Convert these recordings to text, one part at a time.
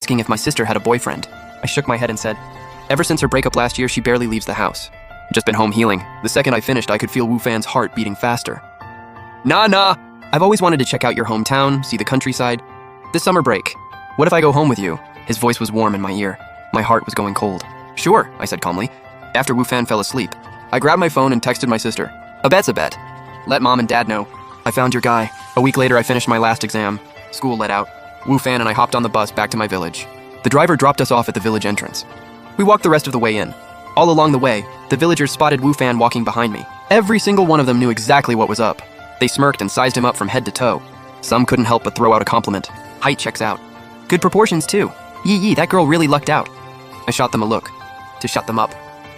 asking if my sister had a boyfriend. I shook my head and said, ever since her breakup last year, she barely leaves the house. Just been home healing. The second I finished, I could feel Wu Fan's heart beating faster. Nah. I've always wanted to check out your hometown, see the countryside. This summer break. What if I go home with you? His voice was warm in my ear. My heart was going cold. Sure, I said calmly. After Wu Fan fell asleep, I grabbed my phone and texted my sister. A bet's a bet. Let mom and dad know. I found your guy. A week later, I finished my last exam. School let out. Wu Fan and I hopped on the bus back to my village. The driver dropped us off at the village entrance. We walked the rest of the way in. All along the way, the villagers spotted Wu Fan walking behind me. Every single one of them knew exactly what was up. They smirked and sized him up from head to toe. Some couldn't help but throw out a compliment. Height checks out. Good proportions too. Yee, that girl really lucked out. I shot them a look, to shut them up.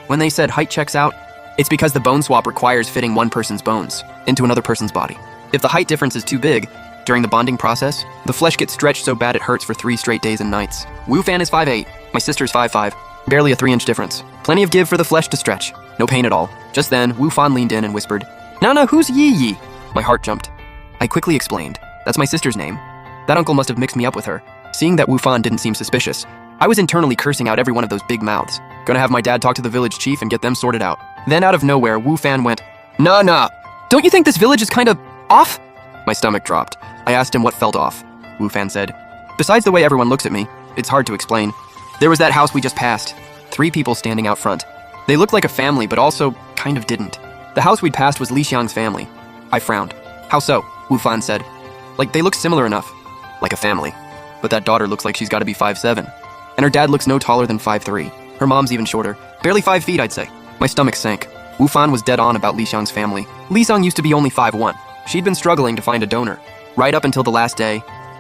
When they said height checks out, it's because the bone swap requires fitting one person's bones into another person's body. If the height difference is too big, during the bonding process, the flesh gets stretched so bad it hurts for 3 straight days and nights. Wu Fan is 5'8", my sister's 5'5", barely a 3-inch difference. Plenty of give for the flesh to stretch. No pain at all. Just then, Wu Fan leaned in and whispered, Nana, who's Yee? My heart jumped. I quickly explained, that's my sister's name. That uncle must have mixed me up with her. Seeing that Wu Fan didn't seem suspicious, I was internally cursing out every one of those big mouths. Gonna have my dad talk to the village chief and get them sorted out. Then out of nowhere, Wu Fan went, Nah. Don't you think this village is kind of off? My stomach dropped. I asked him what felt off. Wu Fan said, besides the way everyone looks at me, it's hard to explain. There was that house we just passed. 3 people standing out front. They looked like a family, but also kind of didn't. The house we'd passed was Li Xiang's family. I frowned. How so? Wu Fan said. Like, they look similar enough. Like a family. But that daughter looks like she's gotta be 5'7". And her dad looks no taller than 5'3". Her mom's even shorter. Barely 5 feet, I'd say. My stomach sank. Wu Fan was dead on about Li Xiang's family. Li Xiang used to be only 5'1". She'd been struggling to find a donor. Right up until the last day,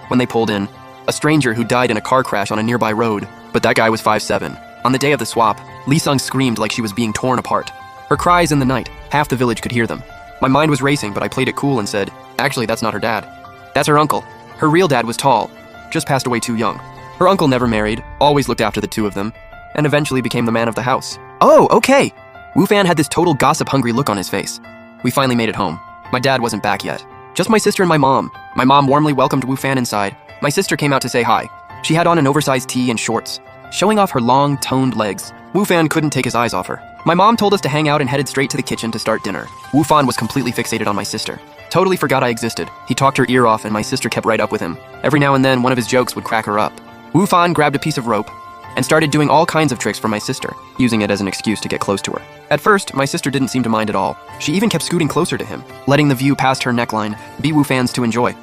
when they pulled in. A stranger who died in a car crash on a nearby road. But that guy was 5'7". On the day of the swap, Li Xiang screamed like she was being torn apart. Her cries in the night, half the village could hear them. My mind was racing, but I played it cool and said, actually, that's not her dad. That's her uncle. Her real dad was tall, just passed away too young. Her uncle never married, always looked after the 2 of them, and eventually became the man of the house. Oh, okay. Wu Fan had this total gossip-hungry look on his face. We finally made it home. My dad wasn't back yet. Just my sister and my mom. My mom warmly welcomed Wu Fan inside. My sister came out to say hi. She had on an oversized tee and shorts, showing off her long, toned legs. Wu Fan couldn't take his eyes off her. My mom told us to hang out and headed straight to the kitchen to start dinner. Wu Fan was completely fixated on my sister. Totally forgot I existed. He talked her ear off and my sister kept right up with him. Every now and then, one of his jokes would crack her up. Wu Fan grabbed a piece of rope and started doing all kinds of tricks for my sister, using it as an excuse to get close to her. At first, my sister didn't seem to mind at all. She even kept scooting closer to him, letting the view past her neckline be Wu Fan's to enjoy.